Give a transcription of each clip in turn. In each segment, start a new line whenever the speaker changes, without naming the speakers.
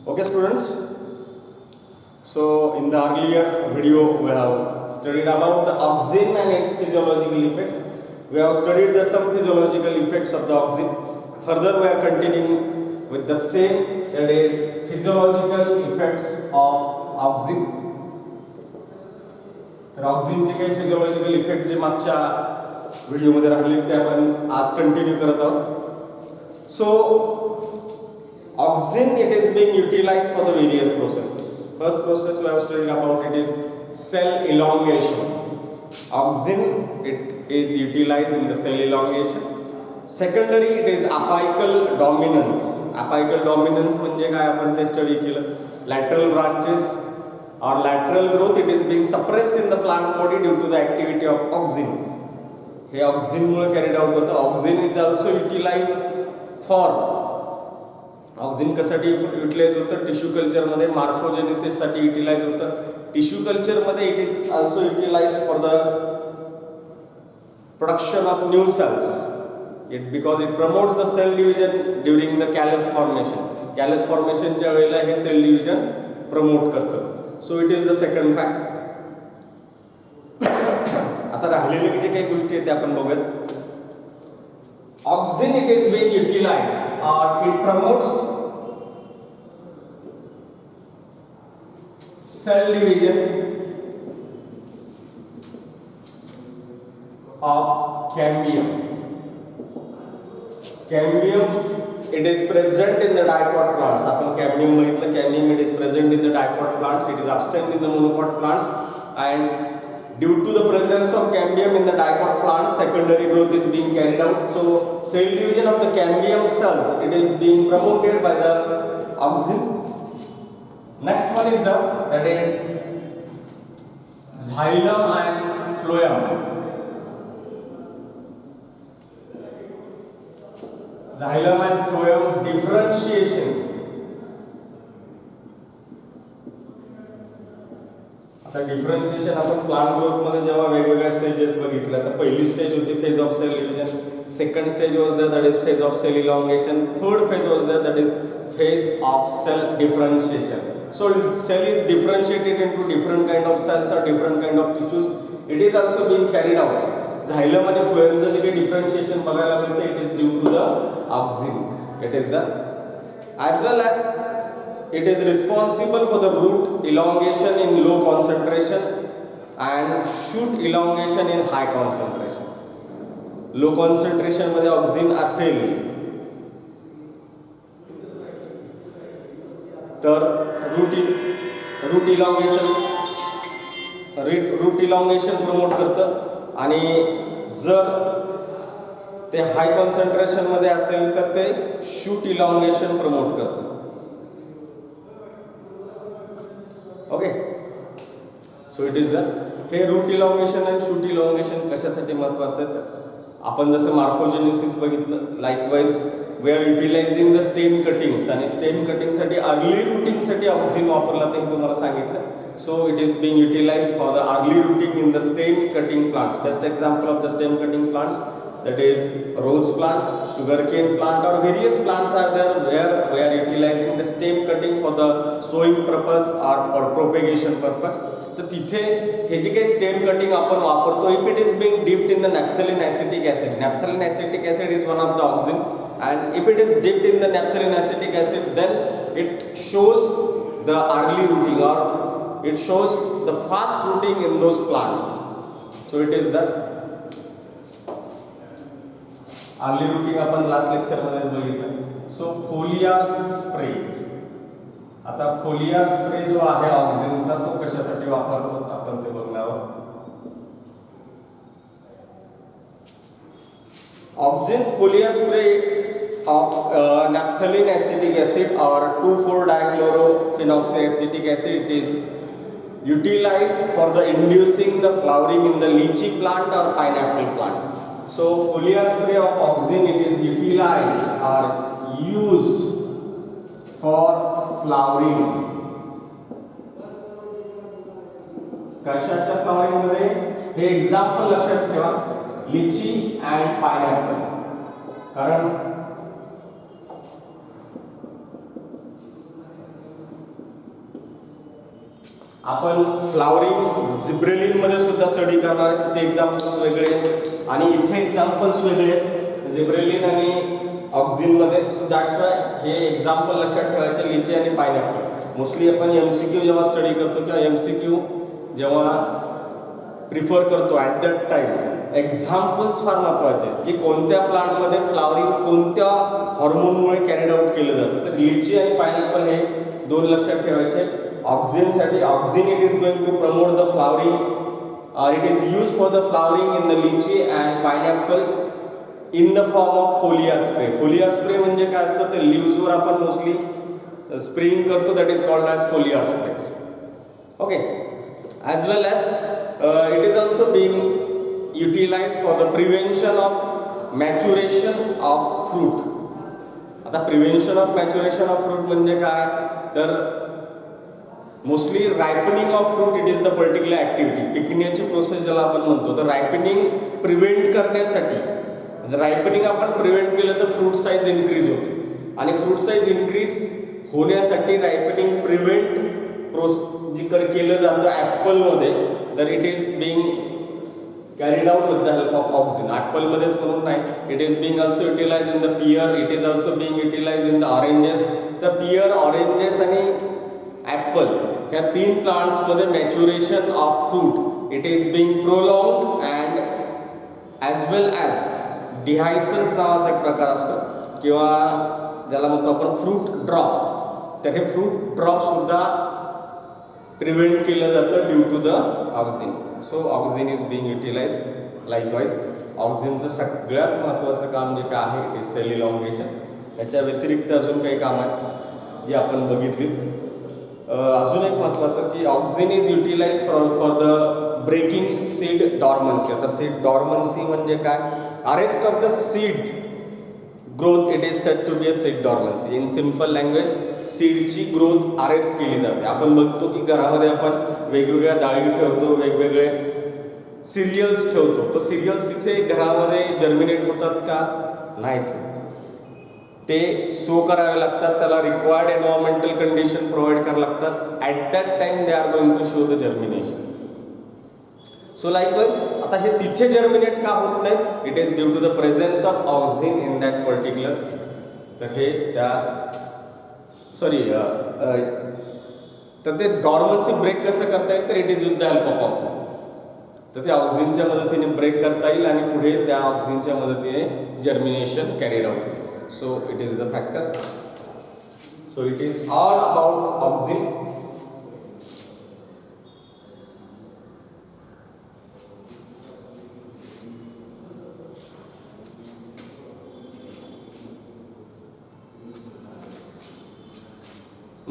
Okay, students. So in the earlier video, we have studied about the auxin and its physiological effects. We have studied the some physiological effects of the auxin. Further, we are continuing with the same, that is physiological effects of auxin. तर ऑक्सिनचे काही physiological effect जे मागच्या व्हिडिओमध्ये राहिले ते आपण आज continue करत आहोत. So auxin, it is being utilized for the various processes. First process we have studied about, it is cell elongation. Auxin, it is utilized in the cell elongation. Secondary, it is apical dominance. Apical dominance म्हणजे काय आपण ते study केलं. Lateral branches or lateral growth, it is being suppressed in the plant body due to the activity of auxin. हे auxin मुळे carried out होतं. Auxin is also utilized for auxin कशासाठी utilize होतं? टिश्यू कल्चरमध्ये मार्फोजेनेसिससाठी utilize होतं. Tissue कल्चरमध्ये it is also utilize for the production of new cells. It because it promotes the cell division during the callus formation. Callus फॉर्मेशनच्या वेळेला हे cell division promote करतं. So it is the second fact. आता राहिलेले जे काही गोष्टी आहेत ते आपण बघूयात. Auxin, it is being utilized or it promotes cell division of cambium. Cambium, it is present in the dicot plants. आपण cambium बघितलं. Cambium, it is present in the dicot plants. It is absent in the monocot plants, and due to the presence of cambium in the dicot plants, secondary growth is being carried out. So cell division of the cambium cells, it is being promoted by the auxin. Next one is that is xylem and phloem. Xylem and phloem differentiation. Differentiation आपण plant growth मध्ये जेव्हा वेगवेगळ्या stages बघितल्या, तर पहिली stage होती phase of cell division. Second stage was that is phase of cell elongation. Third phase was that is phase of cell differentiation. So cell is differentiated into different kind of cells और different kind of tissues. It is also being carried out. Xylem आणि फ्लोएमचं जे काही differentiation बघायला मिळते, it is due to the auxin. It is the as well as it is responsible for the root elongation in low concentration and shoot elongation in high concentration. Low concentration मध्ये auxin असेल तर route elongation promote करतं, आणि जर ते हाय concentration मध्ये असेल तर ते शूट इलॉंगेशन प्रमोट करतं. Okay, so it is the हे रूट इलॉंगेशन आणि शूट इलॉंगेशन कशासाठी महत्त्वाचं आहे? आपण जसं मार्फोजेनेसिस बघितलं, likewise we are utilizing the stem cuttings, आणि स्टेम कटिंगसाठी अर्ली रूटिंगसाठी ऑक्सिन वापरला ते मी तुम्हाला सांगितलं. So it is being utilized for the early rooting in the stem cutting plants. Best example of the stem cutting plants, that is rose plant, sugarcane plant, or various plants are there where we are utilizing the stem cutting for the sowing purpose or for propagation purpose. तर तिथे हे जे काही stem cutting आपण वापरतो, if it is being dipped in the naphthalene acetic acid. Naphthalene acetic acid is one of the auxin, and if it is dipped in the naphthalene acetic acid, then it shows the early rooting, or it shows the fast rooting in those plants. So it is the early rooting आपण last lecture मध्येच बघितलं. So foliar spray. आता foliar spray जो आहे ऑक्सिनचा, तो कशासाठी वापरतो आपण ते बघणार आहोत. Auxins foliar spray of naphthalene acetic acid or 2,4-dichlorophenoxyacetic acid, it is utilized for the inducing the flowering in the lychee plant or pineapple plant. So foliar spray of auxin, it is utilized or used for flowering. कशाच्या flowering मध्ये? हे example लक्षात ठेवा, लिची and pineapple. कारण आपण flowering जिब्रेलिनमध्ये सुद्धा study करणार आहे. तिथे एक्झाम्पल्स वेगळे आहेत आणि इथे एक्झाम्पल्स वेगळे आहेत जिब्रेलिन आणि ऑक्झिनमध्ये. सो दॅट्स वाय हे एक्झाम्पल लक्षात ठेवायचे लिची आणि पायनॅपल. मोस्टली आपण MCQ जेव्हा स्टडी करतो किंवा MCQ जेव्हा प्रिफर करतो ॲट दॅट टाइम एक्झाम्पल्स फार महत्त्वाचे आहेत की कोणत्या प्लांटमध्ये फ्लावरिंग कोणत्या हॉर्मोनमुळे कॅरीड आउट केलं जातं. तर लिची आणि पायनॅपल हे दोन लक्षात ठेवायचे. ऑक्झिनसाठी auxin it is going to promote the flowering और it is use for the flowering in the litchi and pineapple in the form of foliar spray. Foliar spray म्हणजे काय असतं तर लिव्हजवर आपण मोस्टली स्प्रेइंग करतो, that is called as foliar sprays. Okay. As well as it is also being utilized for the prevention of maturation of fruit. आता prevention of maturation of fruit म्हणजे काय तर mostly ripening of fruit it is the particular activity. पिकण्याची process ज्याला आपण म्हणतो तर ripening prevent करण्यासाठी जर रायपनिंग आपण प्रिव्हेंट केलं तर फ्रूट साईज इन्क्रीज होते आणि फ्रूट साईज इन्क्रीज होण्यासाठी रायपनिंग प्रिव्हेंट जी केलं जातं ॲपलमध्ये तर it is Bing carried out with the help of auxin. Apple मध्येच म्हणून नाही, it is being also utilized in the pear, it is also being utilized in the oranges. The pear, oranges आणि apple ह्या तीन plants मध्ये maturation of fruit it is being prolonged and as well as dehiscence नावाचा एक प्रकार असतो किंवा ज्याला म्हणतो आपण फ्रूट ड्रॉप. तर हे फ्रूट ड्रॉप सुद्धा प्रिव्हेंट केलं जातं due to the auxin. So auxin is being utilize. Likewise ऑक्झिनचं सगळ्यात महत्त्वाचं काम जे काय आहे इट इज सेल इलॉंगेशन. याच्या व्यतिरिक्त अजून काही काम आहेत जी आपण बघितली. अजून एक महत्त्वाचं की auxin is utilize for the breaking seed dormancy. आता सीड डॉर्मन्सी म्हणजे काय arrest of the seed growth it is set to be a seed dormancy. In simple language सीडची ग्रोथ अरेस्ट केली जाते. आपण बघतो की घरामध्ये आपण वेगवेगळ्या डाळी ठेवतो, वेगवेगळे सिरियल्स ठेवतो. तो सिरियल्स तिथे घरामध्ये जर्मिनेट होतात का नाहीत होत. ते सो करावे लागतात, त्याला रिक्वायर्ड एन्व्हायरमेंटल कंडिशन प्रोव्हाइड करावे लागतात. At that time they are going to show the germination. So likewise आता हे तिथे जर्मिनेट का होत नाहीत it is due to the presence of auxin in that particular seed. तर हे त्या तर ते डॉर्मन्सी ब्रेक कसं करता येईल तर it is with the help of auxin. तर ते ऑक्झिनच्या मदतीने ब्रेक करता येईल आणि पुढे त्या ऑक्झिनच्या मदतीने जर्मिनेशन कॅरीड आउट होईल. So it is the factor. So it is all about auxin.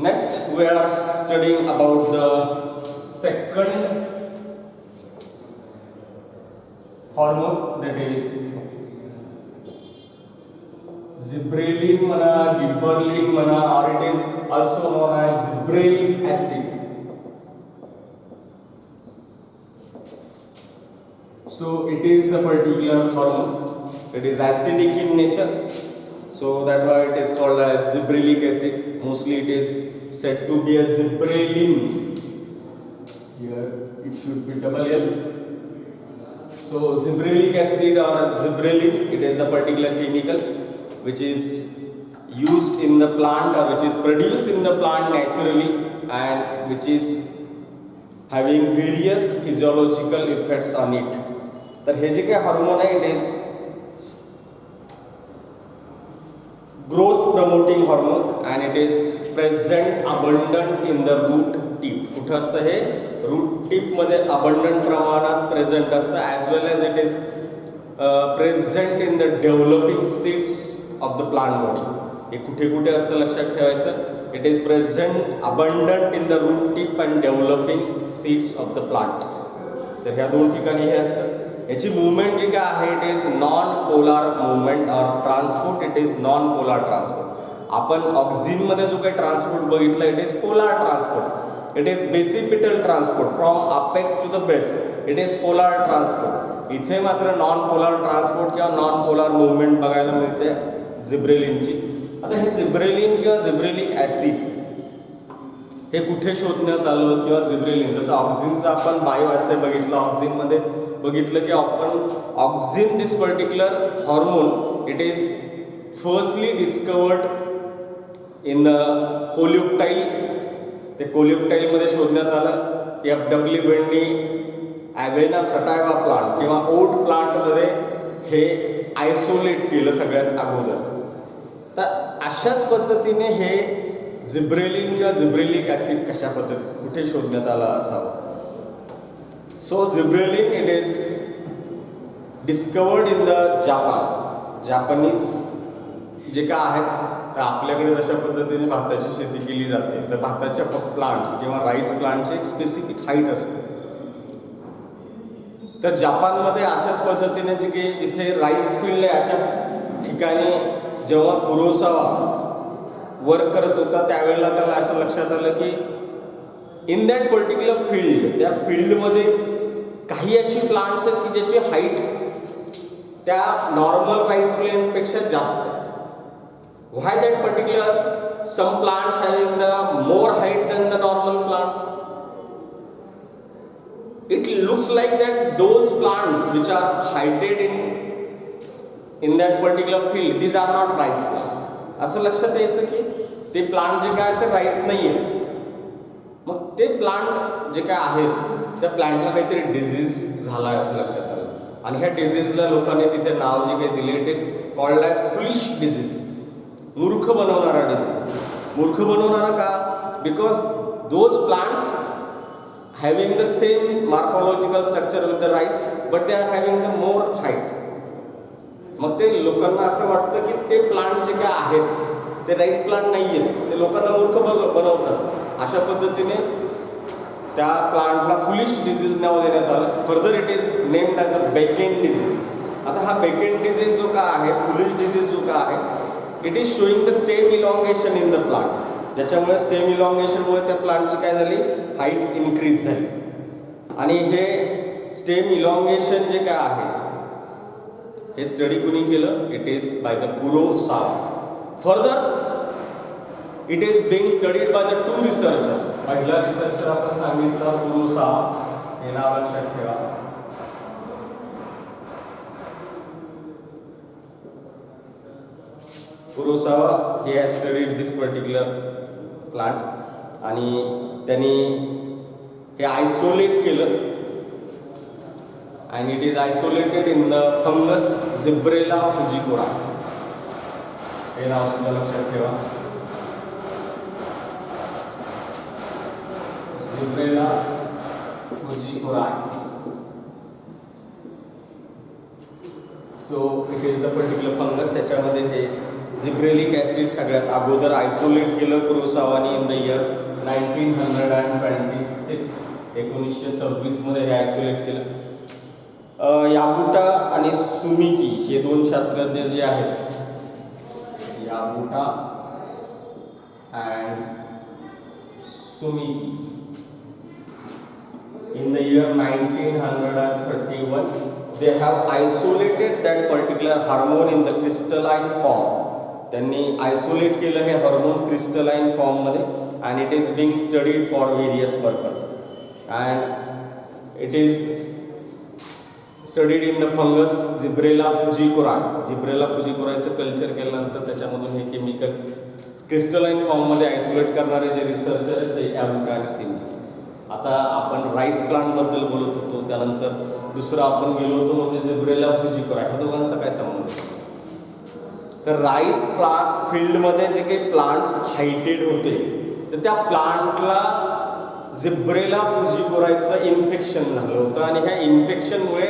Next, we are studying about the second hormone, that is gibberellin म्हणा, gibberellin म्हणा, or it is also known as gibberellic acid. So it is the particular hormone. It is acidic in nature. So that's why it is called as gibberellic acid. Mostly it is said to be a gibberellin. Here it should be double L. So gibberellic acid or gibberellin, it is the particular chemical which is used in the plant or which is produced in the plant naturally and which is having various physiological effects on it. तर हे जे काही hormone आहे it is growth promoting hormone and it is present abundant in the root tip. कुठं असतं हे route tip मध्ये abundant प्रमाणात प्रेझेंट असतं as well as it is present in the developing seeds of the plant body. हे कुठे कुठे असतं लक्षात ठेवायचं. It is present abundant in the root tip and developing seeds of the plant. तर ह्या दोन ठिकाणी हे असतं. याची मुवमेंट जी काय आहे it is non polar movement और transport it is non polar transport. आपण ऑक्झिनमध्ये जो काही ट्रान्सपोर्ट बघितलं it is polar transport. It is basipetal transport from apex to the base it is polar transport. इथे मात्र नॉन पोलार ट्रान्सपोर्ट किंवा non polar movement बघायला मिळते जिब्रेलिनची. आता हे जिब्रेलिन किंवा जिब्रेलिक ॲसिड हे कुठे शोधण्यात आलं किंवा जिब्रेलिन, जसं ऑक्झिनचं आपण बायो ॲसे बघितलं, ऑक्झिनमध्ये बघितलं की आपण auxin this particular hormone it is firstly discovered in the coleoptile. ते कोल्युक्टाईलमध्ये शोधण्यात आलं. FW Went Avena sativa plant किंवा ओट प्लांटमध्ये हे आयसोलेट केलं सगळ्यात अगोदर. तर अशाच पद्धतीने हे जिब्रेलिन किंवा जिब्रेलिक ॲसिड कशा पद्धतीने कुठे शोधण्यात आला असावं. So gibberellin it is discovered in the Japan. Japanese जे काय आहेत, तर आपल्याकडे जशा पद्धतीने भाताची शेती केली जाते, तर भाताच्या प्लांट्स किंवा राईस प्लांटची एक स्पेसिफिक हाईट असते. तर जापानमध्ये अशाच पद्धतीने जे की जिथे राईस फील्ड आहे अशा ठिकाणी जेव्हा कुरोसावा वर्क करत होता त्यावेळेला त्याला असं लक्षात आलं की इन दॅट पर्टिक्युलर फील्ड, त्या फील्डमध्ये काही अशी प्लांट्स आहेत की ज्याची हाईट त्या नॉर्मल राईस प्लांटपेक्षा जास्त आहे. Why that particular some plants having the more height than the normal plants. It looks like that those plants which are heighted in that particular field, these are not rice plants. असं लक्षात यायचं की ते plant जे काय ते rice नाही आहे. मग ते प्लांट जे काय आहेत त्या प्लांटला काहीतरी डिझीज झाला आहे असं लक्षात आलं. आणि ह्या डिझीजला लोकांनी तिथे नाव जे काही दिले it is called as foolish disease. मूर्ख बनवणारा डिझीज. मूर्ख बनवणारा का? Because those plants having the same morphological structure with the rice but they are having the more height. मग ते लोकांना असं वाटतं की ते प्लांट जे काय आहेत ते राईस प्लांट नाही आहेत, ते लोकांना मूर्ख बनवतात. अशा पद्धतीने त्या प्लांटला फुलिश डिझीज नाव देण्यात आलं. Further it is named as a bakanae disease. आता हा बेकेन डिझीज जो का आहे, फुलिश डिझीज जो का आहे, it is showing the stem elongation in the plant. ज्याच्यामुळे स्टेम इलॉंगेशनमुळे त्या प्लांटची काय झाली, हाईट इन्क्रीज झाली. आणि हे स्टेम इलॉंगेशन जे काय आहे हे स्टडी कुणी केलं? It is by the Kurosawa. Further it is being studied by the two researcher. पहिला रिसर्चर आपण सांगितला कुरोसावा, हे नाव लक्षात ठेवा. Kurosawa he has studied this particular plant आणि त्यांनी हे आयसोलेट केलं and it is isolated in the fungus Zibberella fusicora. हे नाव सुद्धा लक्षात ठेवा. Zibberella fusicora. So it is the particular fungus. त्याच्यामध्ये हे जिब्रेलिक ॲसिड सगळ्यात अगोदर आयसोलेट केलं कुरोसावानी इन द इयर 1926. 1926 मध्ये हे आयसोलेट केलं. याबुटा आणि सुमिकी हे दोन शास्त्रज्ञ जे आहेत, Yabuta and Sumiki, in the year 1931 they have isolated that particular hormone in the crystalline form. त्यांनी आयसोलेट केलं हे हार्मोन क्रिस्टलाइन फॉर्म मध्ये and it is being studied for various purpose and it is studied in the fungus Zibberella fusicora. Zibberella fusicora चं culture केल्यानंतर त्याच्यामधून हे chemical crystalline form मध्ये isolate करणारे जे रिसर्चर आहेत ते याबुटा आणि सुमिकी. आता आपण राईस प्लांट बद्दल बोलत होतो, त्यानंतर दुसरं आपण गेलो होतो म्हणजे जिब्रेला फुजिकोरा. ह्या दोघांचा काय संबंध? तर राईस प्लांट फील्डमध्ये जे काही प्लांट्स हायटेड होते तर त्या प्लांटला जिब्रेला फुजिकोराचं इन्फेक्शन झालं होतं आणि ह्या इन्फेक्शनमुळे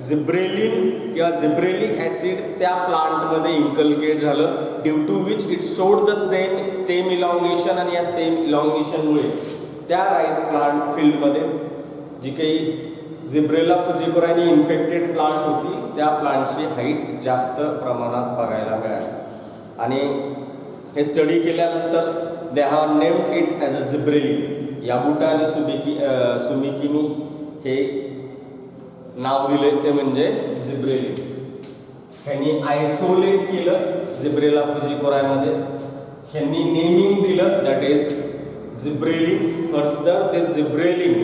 जिब्रेलिन किंवा जिब्रेलिक ॲसिड त्या प्लांटमध्ये इन्कल्केट झालं, due to which it showed the same stem elongation. आणि या स्टेम इलॉंगेशनमुळे त्या राईस प्लांट फील्डमध्ये जी काही जिब्रेला फुजिकोराने इन्फेक्टेड प्लांट होती त्या प्लांटची हाईट जास्त प्रमाणात बघायला मिळाली. आणि हे स्टडी केल्यानंतर they have named it as a gibberellin. Yabuta आणि सुमिकीनी हे नाव दिले ते म्हणजे जिब्रेलिन. ह्यांनी आयसोलेट केलं जिब्रेला फुजिकोरामध्ये, ह्यांनी नेमिंग दिलं that is Gibberellin. Further, this gibberellin,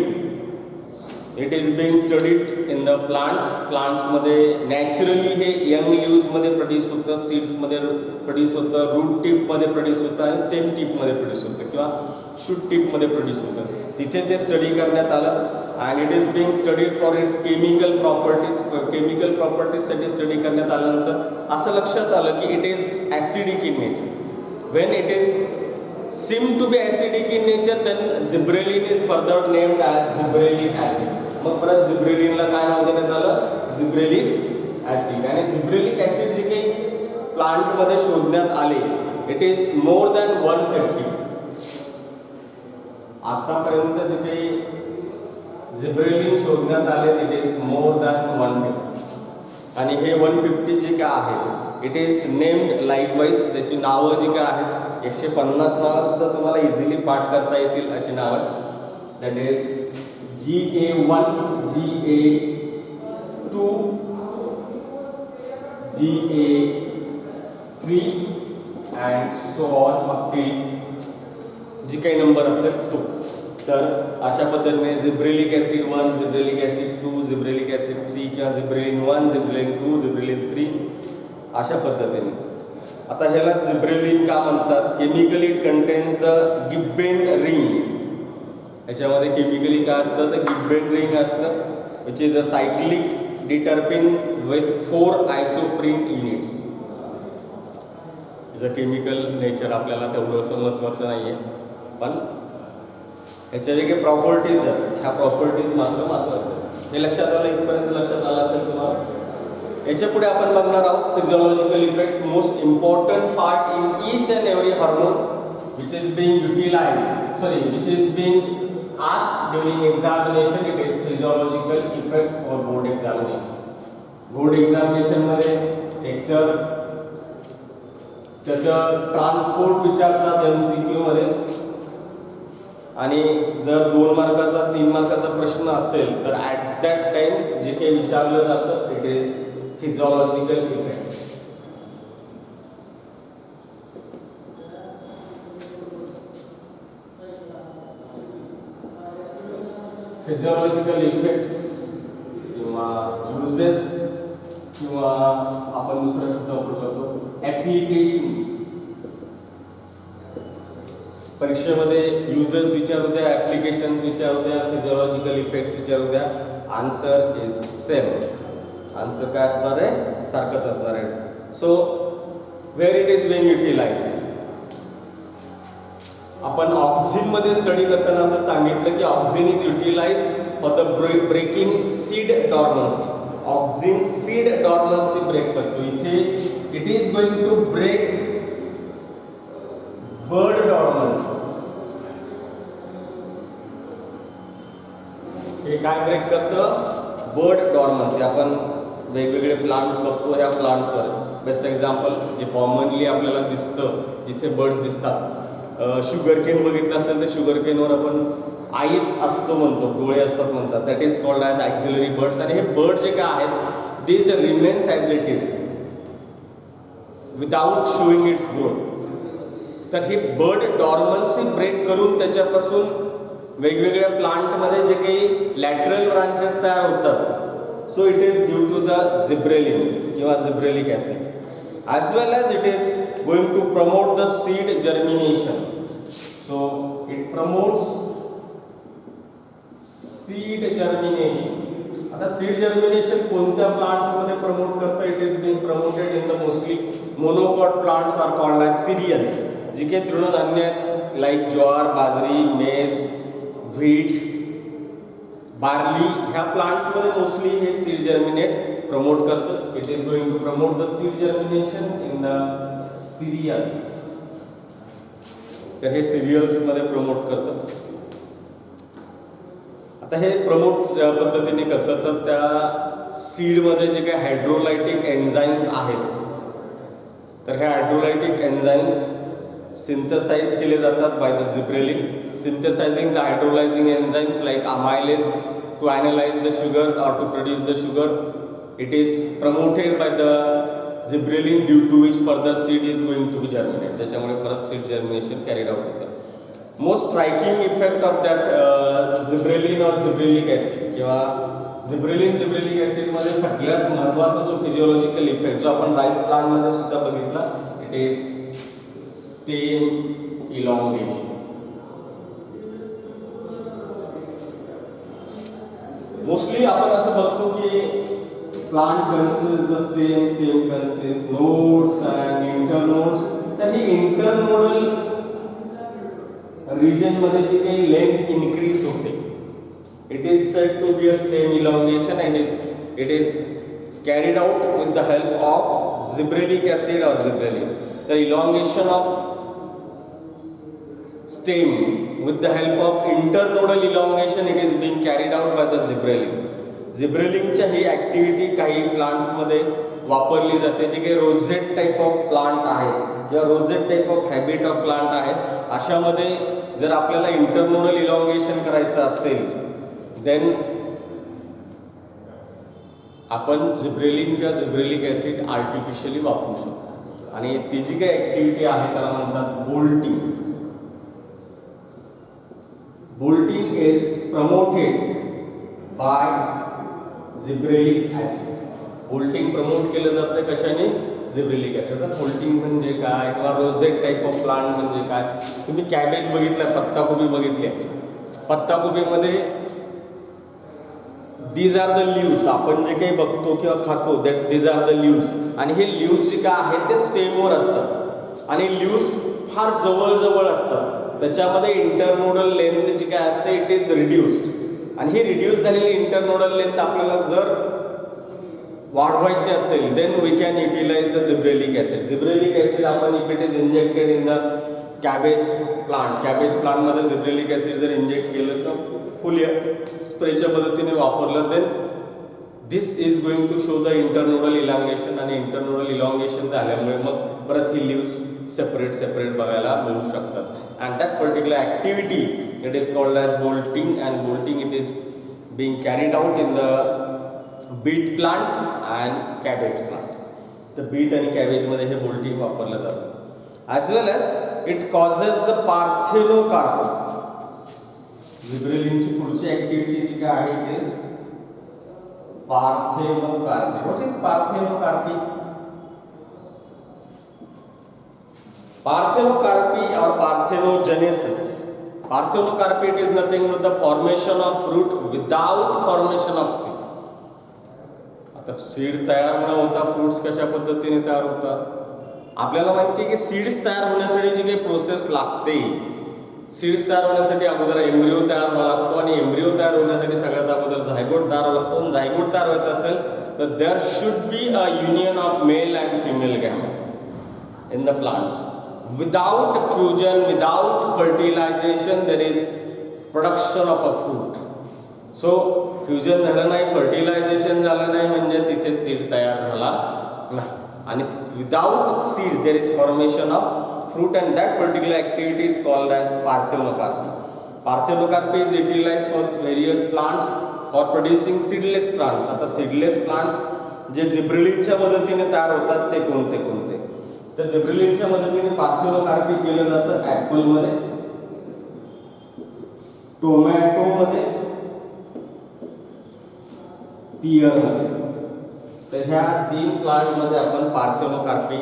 it is being studied in the plants मध्ये नॅचरली हे यंग लीव्स मध्ये प्रोड्यूस होतं, सीड्स मध्ये प्रोड्यूस होतं, रूट टिप मध्ये प्रोड्यूस होतं आणि स्टेम टिप मध्ये प्रोड्यूस होतं किंवा शूट टिप मध्ये प्रोड्यूस होतं. तिथे ते स्टडी करण्यात आलं and it is being studied for its chemical प्रॉपर्टीजसाठी स्टडी करण्यात आल्यानंतर असं लक्षात आलं की it is acidic in nature. When it is seem to be acidic in nature, then gibberellin is further named as gibberellic acid. मग परत जिब्रेलिनला काय नाव देण्यात आलं? Gibberellic acid. आणि जिब्रेलिक ॲसिड जे काही प्लांटमध्ये शोधण्यात आले, इट इज मोर दॅन 150. आतापर्यंत जे काही जिब्रेलिन शोधण्यात आले इट इज मोर दॅन 150. आणि हे 150 जे काय आहे इट इज नेम्ड लाईकवाईज. त्याची नावं जी काय आहेत 150 नावं सुद्धा तुम्हाला इझिली पाठ करता येतील अशी नावं. That is GA1, GA2, GA3 and so on up till जी काही नंबर असेल तो. तर अशा पद्धतीने gibberellic acid 1, gibberellic acid 2, gibberellic acid 3 किंवा जिब्रेलिन 1, जिब्रेलिन 2, जिब्रेलिन 3 अशा पद्धतीने. आता ह्याला जिब्रेलिन का म्हणतात? Chemically it contains the gibbane ring. याच्यामध्ये केमिकली काय असतं तर गिब्बेन रिंग असतं, which is a cyclic diterpene with 4 isoprene units. याचं केमिकल नेचर आपल्याला तेवढंसं महत्त्वाचं नाही आहे, पण ह्याच्या जे काही प्रॉपर्टीज आहेत ह्या प्रॉपर्टीज मात्र महत्त्वाच्या आहेत. हे लक्षात आलं, इथपर्यंत लक्षात आलं असेल तुम्हाला. याच्या पुढे आपण बघणार आहोत physiological effects. Most important part in each and every hormone which is being which is being asked during examination. It is physiological effects for board examination. Board examination मध्ये एकतर त्याचं ट्रान्सपोर्ट विचारतात MCQ मध्ये, आणि जर 2 मार्काचा 3 मार्काचा प्रश्न असेल तर ॲट दॅट टाइम जे काही विचारलं जातं it is physiological effects. Physiological effects किंवा युजेस किंवा आपण दुसरा शब्द वापरतो ॲप्लिकेशन्स. परीक्षेमध्ये युजेस विचारू द्या, ॲप्लिकेशन्स विचारू द्या, फिजियोलॉजिकल इफेक्ट्स विचारू द्या, आन्सर इज सेम. आन्सर काय असणार आहे? सारखंच असणार आहे. So where it is being utilize. आपण ऑक्झिन मध्ये स्टडी करताना असं सांगितलं की auxin is utilize for the breaking seed dormancy. Auxin seed dormancy break करतो. इथे it is going to break bud dormancy. हे काय ब्रेक करतं? Bud dormancy. आपण वेगवेगळे प्लांट्स बघतो, ह्या प्लांट्सवर बेस्ट एक्झाम्पल जे कॉमनली आपल्याला दिसतं जिथे बर्ड्स दिसतात, शुगर केन बघितलं असेल तर शुगर केनवर आपण आईज असतो म्हणतो, डोळे असतात म्हणतात, that is called as axillary buds. आणि हे बर्ड जे काय आहेत this remains as it is without showing its growth. तर हे बर्ड डॉर्मन्सी ब्रेक करून त्याच्यापासून वेगवेगळ्या प्लांटमध्ये जे काही लॅटरल ब्रांचेस तयार होतात, so it is due to the gibberellin किंवा gibberellic acid. as well as it is going to promote the seed germination. So it promotes seed germination. आता seed germination कोणत्या plants मध्ये promote करतं? It is being promoted in the mostly monocot plants are called as cereals. जी काही तृणधान्य आहेत like jowar, bajra, maize, wheat, barley, ह्या plants मध्ये मोस्टली हे सीड जर्मिनेट प्रमोट करतं. It is going to promote the seed germination in the cereals. तर हे सिरियल्स मध्ये प्रमोट करतं. आता हे प्रमोट ज्या पद्धतीने करतं तर त्या सीड मध्ये जे काही हायड्रोलायटिक एन्झाइम्स आहेत तर हे हायड्रोलायटिक एन्झाइम्स सिंथेसाइज केले जातात by the gibberellin. Synthesizing the hydrolyzing enzymes like amylase to analyze the sugar or to produce the sugar. It is promoted by the gibberellin due to which further seed is going to be germinated. ज्याच्यामुळे परत seed germination carried out होतं. Most striking effect of that gibberellin और gibberellic acid किंवा झिब्रेलिक ॲसिडमध्ये सगळ्यात महत्त्वाचा जो physiological effect जो आपण राईस प्लांटमध्ये सुद्धा बघितला, it is stem elongation. Mostly आपण असं बघतो की plant consist the stem consist nodes and internodes. तर ही इंटरनोडल रिजन मध्ये जी काही लेंथ इन्क्रीज होते, it is said to be a stem elongation and it is carried out with the help of gibberellic acid और gibberellin. तर elongation of stem with the help of internodal elongation it is being carried out by the gibberellin. Gibberellinच्या ही activity काही plants मध्ये वापरली जाते. जे काही रोझेट टाइप ऑफ प्लांट आहेत किंवा rosette type of habit of plant आहेत, अशामध्ये जर आपल्याला इंटरनोडल इलॉंगेशन करायचं असेल देन आपण जिब्रेलिन किंवा जिब्रेलिक ॲसिड आर्टिफिशियली वापरू शकतो. आणि ती जी काही ऍक्टिव्हिटी आहे त्याला म्हणतात bolting. Bolting is promoted by gibberellic acid. Bolting promote केलं जातं कशाने? Gibberellic acid. तर बोल्टिंग म्हणजे काय किंवा रोझेट टाइप ऑफ प्लांट म्हणजे काय? तुम्ही कॅबेज बघितलं, पत्ताकोबी बघितली. पत्ताकोबीमध्ये दीज आर द लीव्स. आपण जे काही बघतो किंवा खातो that these are the leaves. आणि हे लीव्स जे काय आहेत ते स्टेमवर असतात आणि लीव्स फार जवळ असतात. त्याच्यामध्ये इंटरनोडल लेंथ जी काय असते इट इज रिड्यूस्ड. आणि ही रिड्यूस झालेली इंटरनोडल लेंथ आपल्याला जर वाढवायची असेल then we can utilize the gibberellic acid. Gibberellic acid आपण if it is injected in the cabbage प्लांटमध्ये जिब्रेलिक ॲसिड जर इंजेक्ट केलं तर फुल स्प्रेच्या पद्धतीने वापरलं then this is going to show the internodal elongation. आणि इंटरनोडल इलॉंगेशन झाल्यामुळे मग परत ही लीव्स सेपरेट बघायला मिळू शकतात. And that particular activity it is called as bolting. And bolting it is being carried out in the beet plant and cabbage plant. तर beet आणि कॅबेजमध्ये हे बोल्टिंग वापरलं जातं. As well as it causes the parthenocarpy. जिब्रेलिनची पुढची activity जी काय आहे it is parthenocarpy. What is parthenocarpy? Parthenocarpy or parthenogenesis. Parthenocarpy it is nothing but the formation of fruit without formation of seed. आता seed तयार न होता fruits कशा पद्धतीने तयार होतात? आपल्याला माहिती आहे की सीड्स तयार होण्यासाठी जी काही प्रोसेस लागते, सीड्स तयार होण्यासाठी अगोदर एम्ब्रिओ तयार व्हावा लागतो आणि एम्ब्रिओ तयार होण्यासाठी सगळ्यात अगोदर झायगोट तयार व्हावा लागतो. आणि झायगोट तयार व्हायचं असेल तर there should be a union of male and female gamete in the plants. Without fusion, without fertilization, there is production of a fruit. So fusion झालं नाही, fertilization झालं नाही म्हणजे तिथे सीड तयार झाला नाही. आणि without seed there is formation of fruit and that particular activity is called as parthenocarpy. Parthenocarpy is utilized for various plants for producing seedless plants. आता seedless plants जे जिब्रेलिनच्या मदतीने तयार होतात ते कोणते? तर जिब्रेलिनच्या मदतीने पार्थेनोकार्पी केलं जातं ॲपलमध्ये, टोमॅटोमध्ये, पियरमध्ये. तर ह्या 3 प्लांटमध्ये आपण पार्थेनोकार्पी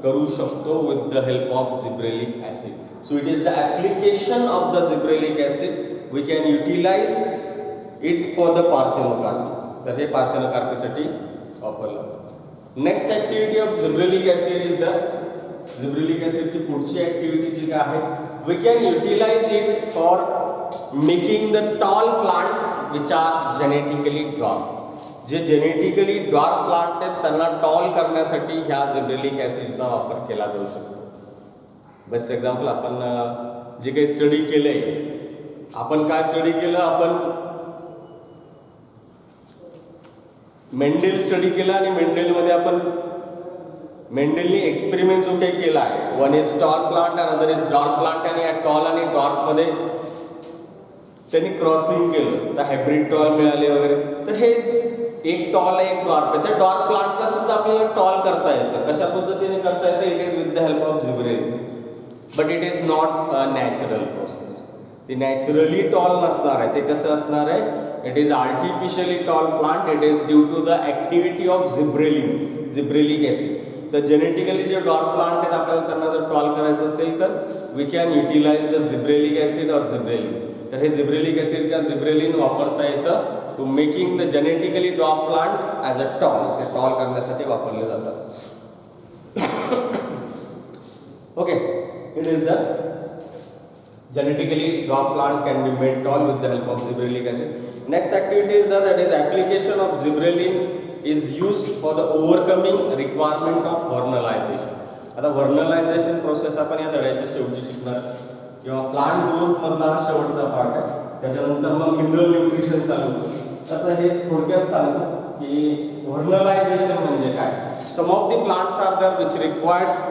करू शकतो with the help of gibberellic acid. So it is the application of the gibberellic acid we can utilize it for the parthenocarpy. तर हे पार्थेनोकार्पीसाठी वापरलं जातं. Next activity of gibberellic acid is the gibberellic ॲसिडची पुढची activity जी काय आहे we can utilize it for making the tall plant which are genetically dwarf. जे जेनेटिकली ड्वार्फ प्लांट आहेत त्यांना टॉल करण्यासाठी ह्या जिब्रेलिक ॲसिडचा वापर केला जाऊ शकतो. बेस्ट एक्झाम्पल आपण जे काही स्टडी केलंय, आपण काय स्टडी केलं? आपण मेंडेल स्टडी केला आणि मेंडेलमध्ये आपण मेंडेलनी एक्सपेरिमेंट जो काही केला आहे, one is tall plant another is dwarf plant. आणि या टॉल आणि डॉर्फमध्ये त्यांनी क्रॉसिंग केलं तर हायब्रिड टॉल मिळाले वगैरे. तर हे एक टॉल आहे एक डॉर्फ आहे. त्या डॉर्फ प्लांटला सुद्धा आपल्याला टॉल करता येतं. कशा पद्धतीने करता येतं? It is with the help of gibberellin. But it is not a natural process. ती नॅचरली टॉल नसणार आहे. ते कसं असणार आहे? It is artificially tall plant. It is due to the activity of gibberellic acid. तर जेनेटिकली जे dwarf plant आहेत आपल्याला त्यांना जर टॉल करायचं असेल तर we can utilize the gibberellic acid or gibberellin. तर हे झिब्रेलिक ॲसिड किंवा झिब्रेलिन वापरता येतं to making the genetically dwarf plant as a tall. ते टॉल करण्यासाठी वापरले जातात. Okay, it is the genetically dwarf plant can be made tall with the help of gibberellic acid. Next activity is that is application of gibberellin is used for the overcoming requirement of vernalization. आता vernalization process आपण या धड्याच्या शेवटी शिकणार किंवा plant growth मधला शेवटचा part आहे. त्याच्यानंतर मग मिनरल न्यूट्रिशन चालू होतं. आता हे थोडक्यात सांगतो की vernalization म्हणजे काय. Some of the plants are there which requires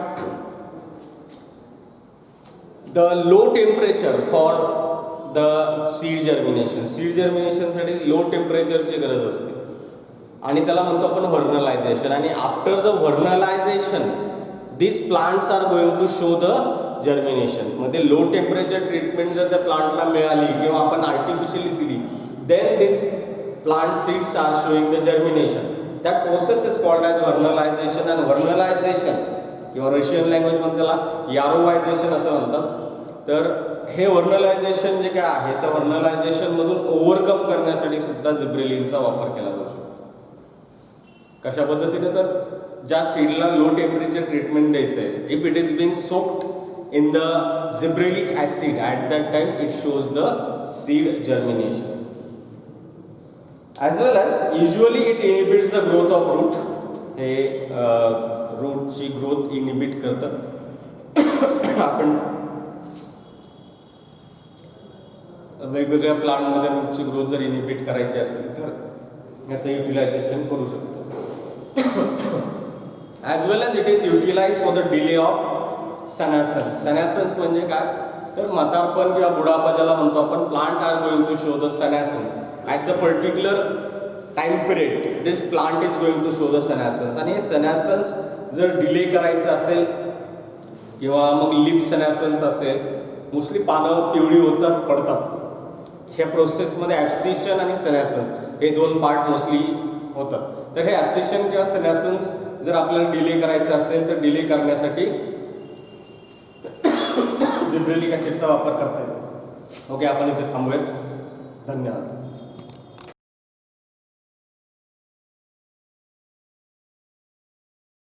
the low temperature for the seed germination. Seed जर्मिनेशनसाठी लो टेम्परेचरची गरज असते आणि त्याला म्हणतो आपण व्हर्नलायझेशन. आणि after the vernalization this plants are going to show the germination. मध्ये लो टेम्परेचर ट्रीटमेंट जर त्या प्लांटला मिळाली किंवा आपण आर्टिफिशियली दिली then this plant seeds are showing the germination. That process is called as vernalization. And vernalization किंवा Russian लँग्वेजमध्ये त्याला यारोवायझेशन असं म्हणतात. तर हे व्हर्नलायझेशन जे काय आहे त्या व्हर्नलायझेशनमधून ओव्हरकम करण्यासाठी सुद्धा जिब्रेलिनचा वापर केला जाऊ शकतो. कशा पद्धतीने? तर ज्या सीडला लो टेम्परेचर ट्रीटमेंट द्यायचं आहे, if it is being soaked in the gibberellic acid at that time it shows the seed germination. As well as usually it inhibits the growth of root. हे रूटची ग्रोथ इनिबिट करतं. आपण वेगवेगळ्या प्लांटमध्ये रूटची growth जर inhibit करायची असेल तर याचं युटिलायझेशन करू शकतो. As well as it is utilize for the delay of senescence. Senescence म्हणजे काय? तर म्हातारपण किंवा बुढापा ज्याला म्हणतो आपण. Plant are going to show the senescence at the particular time period. This plant is going to show the senescence. आणि हे सॅनासन्स जर डिले करायचं असेल किंवा मग लिप सॅनासन्स असेल, मोस्टली पानं पिवळी होतात, पडतात. ह्या प्रोसेसमध्ये ॲब्सिशन आणि सॅनासन्स हे दोन पार्ट मोस्टली होतात. तर हे ॲब्सिशन किंवा सॅनासन्स जर आपल्याला डिले करायचं असेल तर डिले करण्यासाठी जिब्रेलिक ॲसिडचा वापर करता येतो. ओके, आपण इथे थांबूयात. धन्यवाद.